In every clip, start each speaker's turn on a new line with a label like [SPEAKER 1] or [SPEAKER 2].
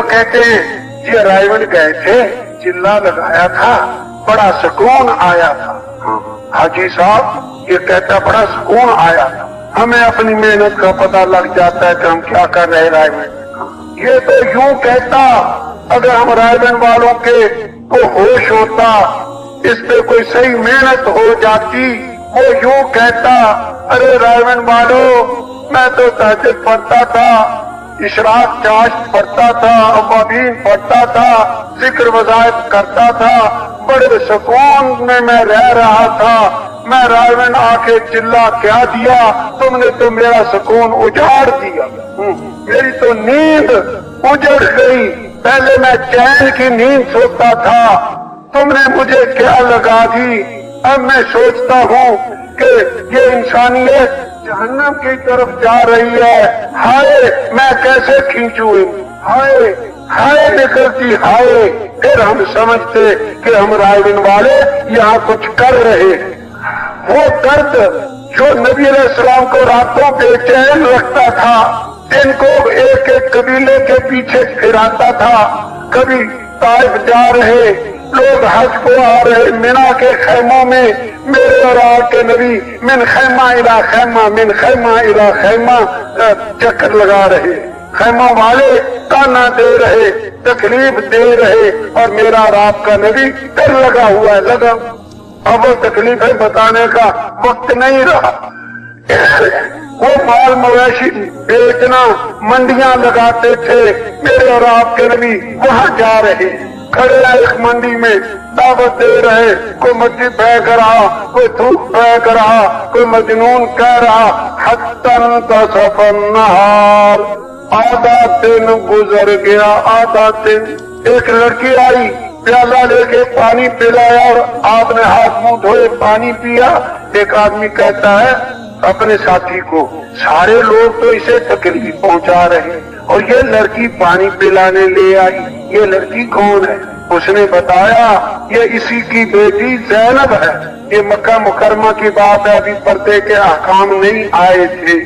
[SPEAKER 1] कहते हैं ये रायवन गए थे, चिल्ला लगाया था, बड़ा सुकून आया था। हाजी साहब ये कहता बड़ा सुकून आया था, हमें अपनी मेहनत का पता लग जाता है कि हम क्या कर रहे रायवन। ये तो यूं कहता, अगर हम रायवन वालों के को होश होता, इस पे कोई सही मेहनत हो जाती, वो यूं कहता, अरे रायवन वालों मैं तो तहज्जुद पढ़ता था, इशराक चाश्त पढ़ता था, अवाबीन पढ़ता था, जिक्र वज़ाइफ करता था, बड़े सुकून में मैं रह रहा था, मैं रायवन आके चिल्ला क्या दिया, तुमने तो मेरा सुकून उजाड़ दिया, मेरी तो नींद उजड़ गई, पहले मैं चैन की नींद सोता था, तुमने मुझे क्या लगा दी। अब मैं सोचता हूँ कि ये इंसानियत जहन्नम की तरफ जा रही है, हाय मैं कैसे खींचूं, हाय हाय निकलती हाय। फिर हम समझते कि हम रायवन वाले यहाँ कुछ कर रहे हैं। वो दर्द जो नबी अलैहिस्सलाम को रातों बेचैन रखता था, इनको एक एक कबीले के पीछे फिराता था, कभी ताइफ जा रहे लोग, हज को आ रहे, मिना के खैमों में मेरे और आपके नबी मिन खैमा इला खैमा, मिन खैमा इला खैमा चक्कर लगा रहे, खैमा वाले ताना दे रहे, तकलीफ दे रहे, और मेरा और आपका नबी डर लगा हुआ है। लगा अब वो तकलीफें बताने का वक्त नहीं रहा। वो माल मवेशी बेचना मंडियां लगाते थे, मेरे और आपके नबी वहां जा रहे, खड़े एक मंडी में दावत दे रहे, कोई मस्जिद फेंक रहा, कोई थूक फेंक रहा, कोई मजनून कह रहा, हत्तन का सफर नहार, आधा दिन गुजर गया, आधा दिन। एक लड़की आई, प्याला लेके पानी पिलाया और आपने हाथ मुंह धोए पानी पिया। एक आदमी कहता है अपने साथी को, सारे लोग तो इसे तकलीफ पहुंचा रहे और ये लड़की पानी पिलाने ले आई, ये लड़की कौन है? उसने बताया ये इसी की बेटी ज़ैनब है। ये मक्का मुकरमा की बात है, अभी पर्दे के अहकाम नहीं आए थे।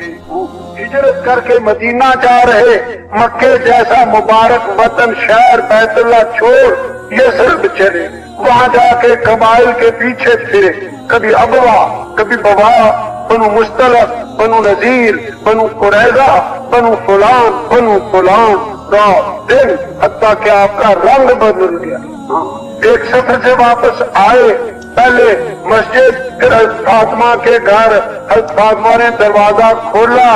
[SPEAKER 1] हिजरत करके मदीना जा रहे, मक्के जैसा मुबारक वतन शहर बैतुल्लाह छोड़ ये सिर्फ चले, वहाँ जाके कबाइल के पीछे फिरे, कभी अबवा, कभी बवा, बनु मुस्तलक, बनु नजीर, बनु कुरैजा, बनु फुलान, बनु फुलान, दिन हत्ता कि आपका रंग बदल गया। एक सफर से वापस आए, पहले मस्जिद, फिर हज़रत फातिमा के घर, हज़रत फातिमा ने दरवाजा खोला,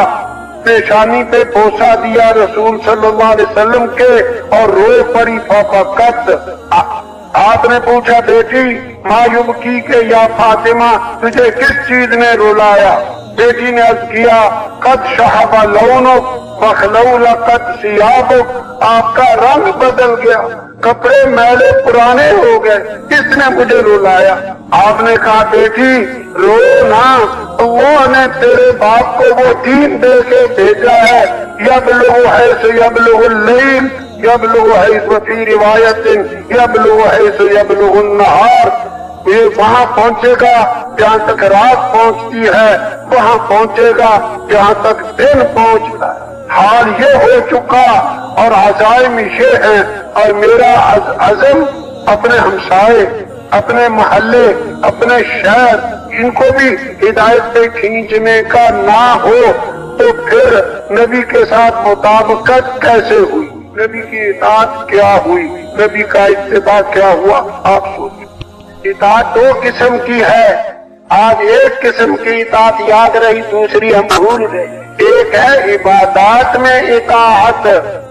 [SPEAKER 1] पेशानी पे बोसा दिया रसूल सल्लल्लाहु अलैहि वसल्लम के और रो पड़ी फकत। आपने पूछा बेटी मायूब की के या फातिमा तुझे किस चीज ने रुलाया? बेटी ने अर्ज किया कद शहबा लौनो फखलौला कद सियाबो, आपका रंग बदल गया, कपड़े मैले पुराने हो गए, किसने मुझे रुलाया? आपने कहा बेटी रो ना, वो ने तेरे बाप को वो दीन दे के भेजा है, यबलुगु है सो यबलुगु लैल, यबलुगु है सो फी रिवायतिन यबलुगु है सो यबलुगु नहार। ये वहाँ पहुँचेगा जहाँ तक रात पहुँचती है, वहाँ पहुँचेगा जहाँ तक दिन पहुँचता है। हाल ये हो चुका और अज़ाइम ये है, और मेरा अज़म अपने हमसाए, अपने मोहल्ले, अपने शहर, इनको भी हिदायत पे खींचने का ना हो तो फिर नबी के साथ मुताबिकत कैसे हुई, नबी की इताअत क्या हुई, नबी का इत्तिबा क्या हुआ? आप सोचिए। इताअत दो किस्म की है, आज एक किस्म की इताअत याद रही, दूसरी हम भूल गए। एक है इबादत में इताअत,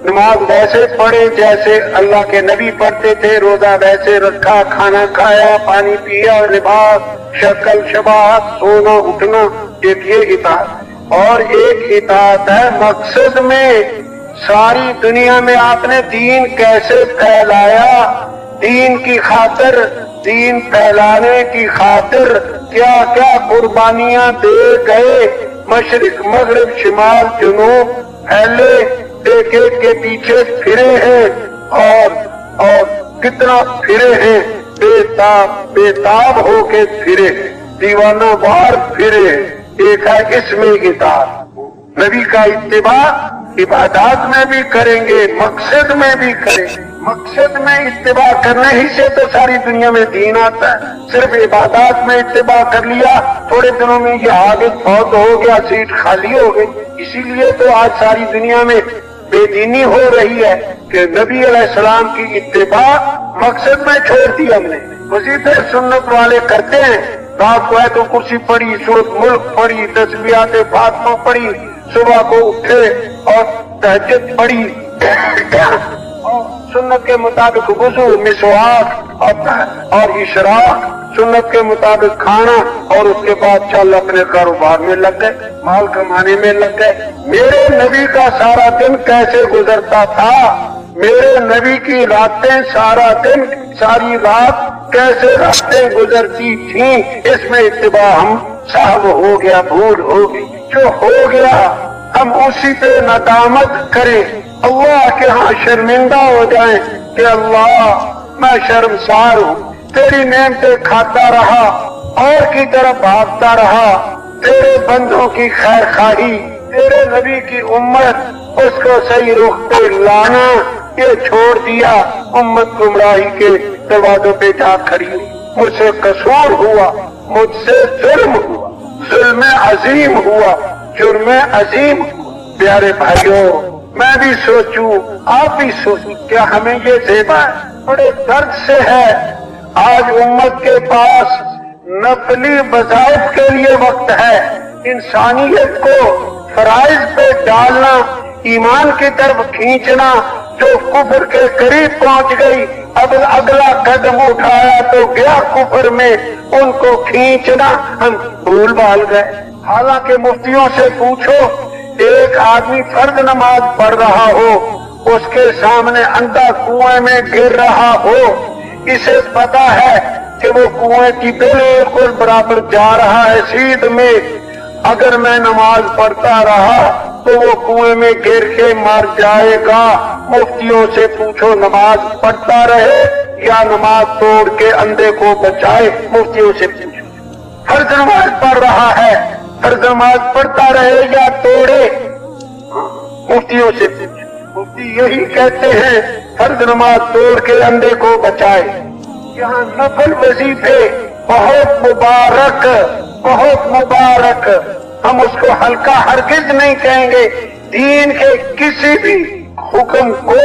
[SPEAKER 1] नमाज वैसे पढ़े जैसे अल्लाह के नबी पढ़ते थे, रोजा वैसे रखा, खाना खाया, पानी पिया, लिबास, शक्ल शबात, सोना उठना, एक ये इताअत। और एक इताअत है मकसद में, सारी दुनिया में आपने दीन कैसे फैलाया, दीन की खातिर, दीन फैलाने की खातिर क्या क्या कुर्बानियां दे गए, मशरिक मगरिब शिमाल जुनूब फैले, एक एक के पीछे फिरे हैं और कितना फिरे हैं, बेताब होके फिरे, दीवाना वार फिरे। एक है इसमें इताअत, नबी का इत्तिबा इबादत में भी करेंगे, मकसद में भी करेंगे। मकसद में इत्तिबा करने ही से तो सारी दुनिया में दीन आता है। सिर्फ इबादत में इत्तिबा कर लिया, थोड़े दिनों में ये आदत फौत हो गया, सीट खाली हो गई। इसीलिए तो आज सारी दुनिया में बेदीनी हो रही है कि नबी अलैहिस्सलाम की इत्तिबा मकसद में छोड़ दी हमने। वजीफे सुन्नत वाले करते हैं, रात को आयतुल कुर्सी पढ़ी, सूरत मुल्क पढ़ी, तस्बीहात फातिमा पढ़ी, सुबह को उठे और तहज्जुद पढ़ी और सुन्नत के मुताबिक वुजू, मिसवाक और इशराक, सुन्नत के मुताबिक खाना और उसके बाद चल अपने कारोबार में लग गए, माल कमाने में लग गए। मेरे नबी का सारा दिन कैसे गुजरता था, मेरे नबी की रातें सारा दिन, सारी रात कैसे रातें गुजरती थी, इसमें इत्तिबा हम साहब हो गया, भूल हो गई। जो हो गया हम उसी पे नदामत करें, अल्लाह के यहाँ शर्मिंदा हो जाएं कि अल्लाह मैं शर्मसार हूँ, तेरी नेमतें खाता रहा और की तरफ भागता रहा, तेरे बंदों की खैर खाही, तेरे नबी की उम्मत, उसको सही रुख पे लाना ये छोड़ दिया, उम्मत गुमराही के दरवाजों पे जा खड़ी। मुझसे कसूर हुआ, मुझसे जुल्म हुआ, जुल्म अजीम हुआ, जुर्म अजीम। प्यारे भाइयों, मैं भी सोचूं, आप भी सोचूं, क्या हमें ये ज़ेबा बड़े दर्द से है। आज उम्मत के पास नफली वज़ाइफ के लिए वक्त है, इंसानियत को फराइज पे डालना, ईमान की तरफ खींचना, जो कुफर के करीब पहुंच गई, अब अगला कदम उठाया तो गया कुफर में, उनको खींचना हम भूल भाल गए। हालांकि मुफ्तियों से पूछो, एक आदमी फर्ज नमाज पढ़ रहा हो, उसके सामने अंधा कुएं में गिर रहा हो, इसे पता है कि वो कुएं की बिल्कुल बराबर जा रहा है सीध में, अगर मैं नमाज पढ़ता रहा तो वो कुएं में गिर के मर जाएगा। मुफ्तियों से पूछो, नमाज पढ़ता रहे या नमाज तोड़ के अंधे को बचाए, मुफ्तियों से पूछो। फर्ज नमाज पढ़ रहा है, फर्ज नमाज पढ़ता रहे या तोड़े, मुफ्तियों से पूछो। मुफ्ती यही कहते हैं, फर्ज नमाज तोड़ के अंधे को बचाए। यहाँ नफल वजीफे बहुत मुबारक, बहुत मुबारक, हम उसको हल्का हरगिज नहीं कहेंगे। दीन के किसी भी हुक्म को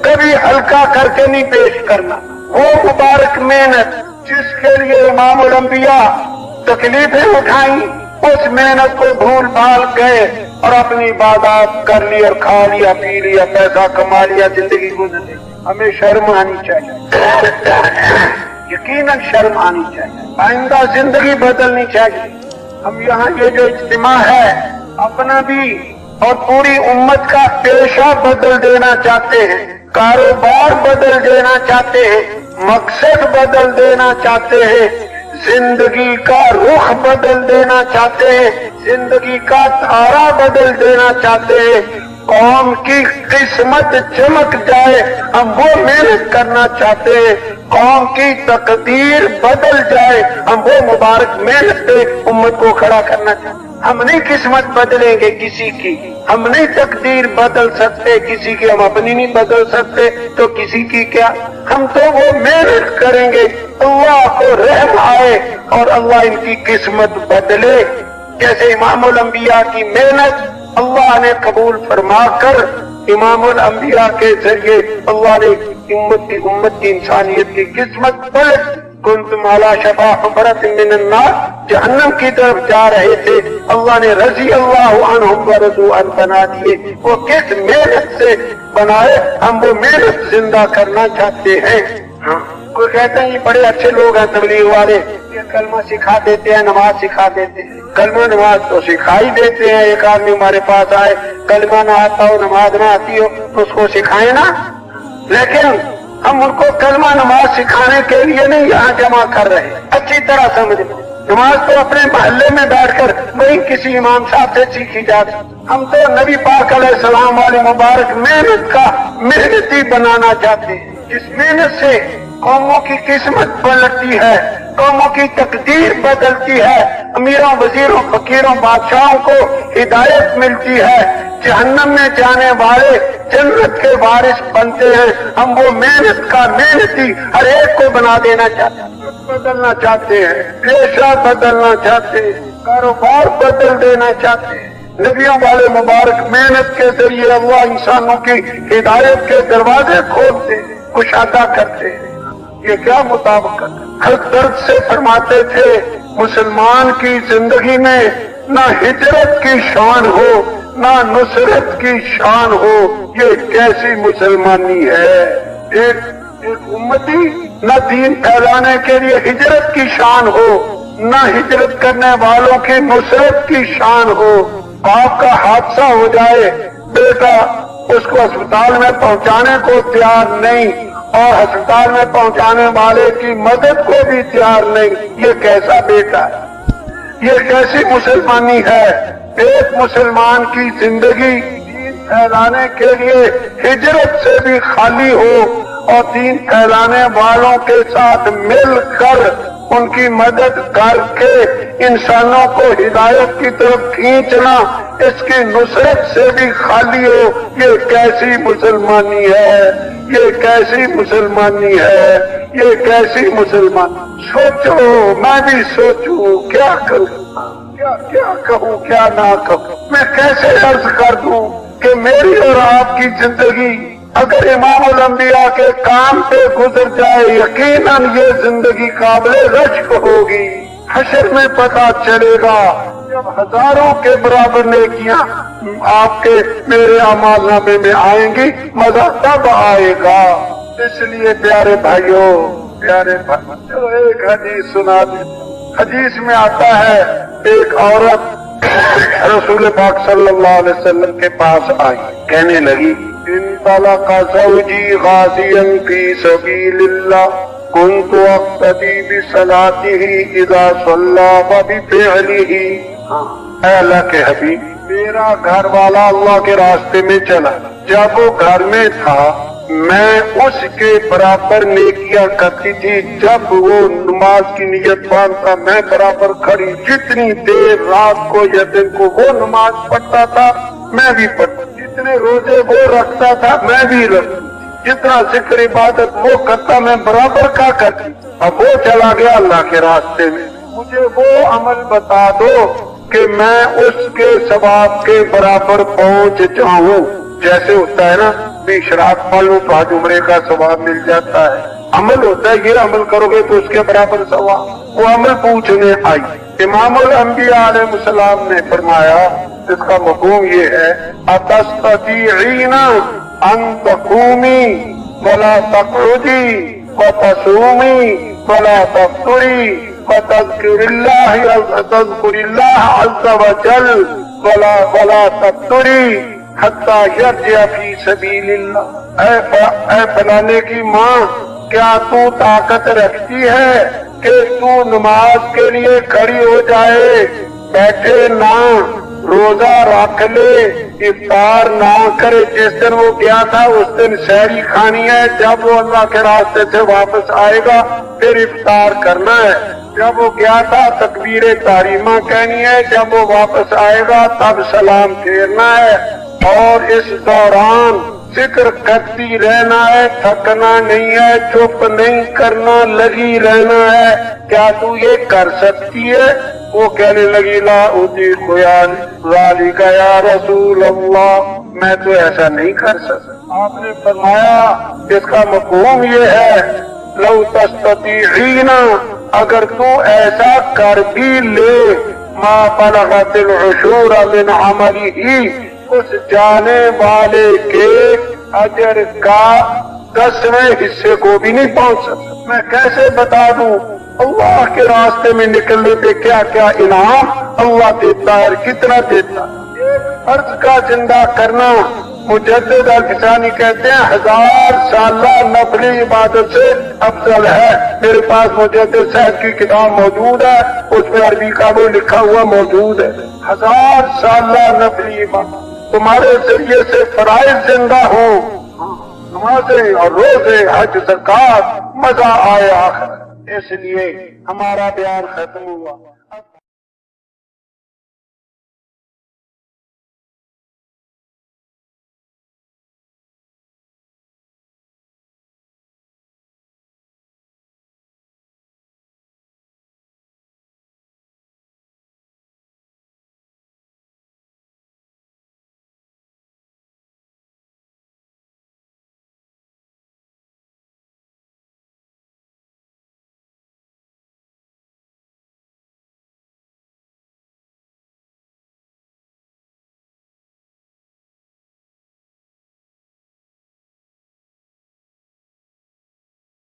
[SPEAKER 1] कभी हल्का करके नहीं पेश करना। वो मुबारक मेहनत जिसके लिए इमामुल अंबिया तकलीफें उठाई, उस मेहनत को भूल भाल गए और अपनी इबादत कर ली और खा लिया, पी लिया, पैसा कमा लिया, जिंदगी गुजर ली। हमें शर्म आनी चाहिए, यकीनन शर्म आनी चाहिए, आइंदा जिंदगी बदलनी चाहिए। हम यहाँ ये जो इज्तिमा है, अपना भी और पूरी उम्मत का पेशा बदल देना चाहते हैं, कारोबार बदल देना चाहते हैं, मकसद बदल देना चाहते हैं, जिंदगी का रुख बदल देना चाहते हैं, जिंदगी का धारा बदल देना चाहते हैं, कौम की किस्मत चमक जाए, हम वो मेहनत करना चाहते हैं, कौम की तकदीर बदल जाए, हम वो मुबारक मेहनत पे उम्मत को खड़ा करना चाहते हैं। हम नहीं किस्मत बदलेंगे किसी की, हम नहीं तकदीर बदल सकते किसी की, हम अपनी नहीं बदल सकते तो किसी की क्या। हम तो वो मेहनत करेंगे, अल्लाह को रहम आए और अल्लाह इनकी किस्मत बदले। जैसे इमामुल अंबिया की मेहनत अल्लाह ने कबूल फरमाकर, इमामुल अंबिया के जरिए अल्लाह ने उम्मत की इंसानियत की किस्मत पलट, कुंतुम अला शफा हुफरतिन मिनन नार, जहन्नम की तरफ जा रहे थे, अल्लाह ने रज़ी अल्लाहु अन्हुम व रज़ू अन बना दिए। वो किस मेहनत से बनाए, हम वो मेहनत जिंदा करना चाहते हैं। हाँ, कोई कहते हैं ये बड़े अच्छे लोग हैं तबलीग वाले, ये कलमा सिखा देते हैं, नमाज सिखा देते हैं। कलमा नमाज तो सिखा ही देते हैं। एक आदमी हमारे पास आए, कलमा ना आता हो, नमाज ना आती हो, तो उसको सिखाए ना। लेकिन हम उनको कलमा नमाज सिखाने के लिए नहीं यहाँ जमा कर रहे, अच्छी तरह समझ। नमाज तो अपने मोहल्ले में बैठकर वही किसी इमाम साहब से सीखी जाती। हम तो नबी पाक अलैहिस्सलाम वाली मुबारक मेहनत का मेहनती बनाना चाहते हैं, जिस मेहनत से कौमों की किस्मत पलटती है, कौमों की तकदीर बदलती है, अमीरों, वजीरों, फकीरों, बादशाहों को हिदायत मिलती है, جہنم میں جانے والے جنت کے وارث بنتے ہیں. ہم وہ محنتی ہر ایک کو بنا دینا چاہتے ہیں, بدلنا چاہتے ہیں, پیشہ بدلنا چاہتے ہیں, کاروبار بدل دینا چاہتے ہیں. نبیوں والے مبارک محنت کے ذریعے اللہ انسانوں کی ہدایت کے دروازے کھولتے, کشادہ کرتے ہیں. یہ کیا مطابقت ہے؟ حضرت سے فرماتے تھے مسلمان کی زندگی میں نہ ہجرت کی شان ہو نہ نصرت کی شان ہو. یہ کیسی مسلمانی ہے؟ ایک امتی نہ دین پھیلانے کے لیے ہجرت کی شان ہو نہ ہجرت کرنے والوں کی نصرت کی شان ہو. باپ کا حادثہ ہو جائے, بیٹا اس کو اسپتال میں پہنچانے کو تیار نہیں اور ہسپتال میں پہنچانے والے کی مدد کو بھی تیار نہیں. یہ کیسا بیٹا ہے؟ یہ کیسی مسلمانی ہے؟ ایک مسلمان کی زندگی دین پھیلانے کے لیے ہجرت سے بھی خالی ہو اور دین پھیلانے والوں کے ساتھ مل کر ان کی مدد کر کے انسانوں کو ہدایت کی طرف کھینچنا اس کی نصرت سے بھی خالی ہو. یہ کیسی مسلمانی ہے؟ یہ کیسی مسلمانی ہے؟ یہ کیسی مسلمانی؟ سوچو, میں بھی سوچوں, کیا کروں, کیا کہوں, کیا نہ کہوں. میں کیسے عرض کر دوں کہ میری اور آپ کی زندگی اگر امام الانبیاء کے کام پہ گزر جائے یقیناً یہ زندگی قابل رشک ہوگی. حشر میں پتہ چلے گا جب ہزاروں کے برابر نیکیاں آپ کے میرے اعمال نامے میں آئیں گی, مزہ تب آئے گا. اس لیے پیارے بھائیوں, پیارے بھائی, چلو ایک حدیث سنا دیں. حدیث میں آتا ہے ایک عورت رسول پاک صلی اللہ علیہ وسلم کے پاس آئی, کہنے لگی انطلق زوجی غازیا فی سبیل اللہ كنت اقتدی بصلاته اذا صلی وبفعله. اے اللہ کے حبیب, میرا گھر والا اللہ کے راستے میں چلا, جب وہ گھر میں تھا میں اس کے برابر نیکیاں کرتی تھی. جب وہ نماز کی نیت باندھتا میں برابر کھڑی, جتنی دیر رات کو یا دن کو وہ نماز پڑھتا تھا میں بھی پڑھتا, جتنے روزے وہ رکھتا تھا میں بھی رکھتا, جتنا ذکر عبادت وہ کرتا میں برابر کا کرتی. اب وہ چلا گیا اللہ کے راستے میں, مجھے وہ عمل بتا دو کہ میں اس کے ثواب کے برابر پہنچ جاؤں. جیسے ہوتا ہے نا بھی شراط پڑھ لوں تو آج عمرے کا ثواب مل جاتا ہے. عمل ہوتا ہے, یہ عمل کرو گے تو اس کے برابر ثواب. وہ عمل پوچھنے آئی. امام الانبیاء علیہ السلام نے فرمایا اس کا مفہوم یہ ہے اتستطیعین ان تقومی ولا تقعدی وتصومی ولا تفطری وتذکر اللہ عز وجل ولا تفطری حتی یرجع فی سبیل اللہ. اے فلانے کی ماں, کیا تو طاقت رکھتی ہے کہ تو نماز کے لیے کھڑی ہو جائے, بیٹھے نہ, روزہ رکھ لے, افطار نہ کرے. جس دن وہ گیا تھا اس دن سحری کھانی ہے, جب وہ اللہ کے راستے سے واپس آئے گا پھر افطار کرنا ہے. جب وہ گیا تھا تکبیر تحریمہ کہنی ہے, جب وہ واپس آئے گا تب سلام پھیرنا ہے. اور اس دوران ذکر کرتی رہنا ہے, تھکنا نہیں ہے, چپ نہیں کرنا, لگی رہنا ہے. کیا تو یہ کر سکتی ہے؟ وہ کہنے لگی لا اطیق ذالک یا رسول اللہ, میں تو ایسا نہیں کر سکتا. آپ نے فرمایا اس کا مفہوم یہ ہے لو تستطیعین, اگر تو ایسا کر بھی لے, ما بلغت العشور من عملہ, اس جانے والے کے اجر کا 10ویں حصے کو بھی نہیں پہنچ سکتا. میں کیسے بتا دوں اللہ کے راستے میں نکلنے پہ کیا کیا انعام اللہ دیتا ہے, کتنا دیتا ہے. فرض کا زندہ کرنا مجدد الفسانی کہتے ہیں 1000 سالہ نفلی عبادت سے افضل ہے. میرے پاس مجدد صاحب کی کتاب موجود ہے, اس میں عربی کا وہ لکھا ہوا موجود ہے. 1000 سالہ نفلی عبادت تمہارے ذریعے سے فرائض زندہ ہو, نمازیں اور روزے, حج, زکات, مزہ آئے آخر. اس لیے ہمارا بیان ختم ہوا.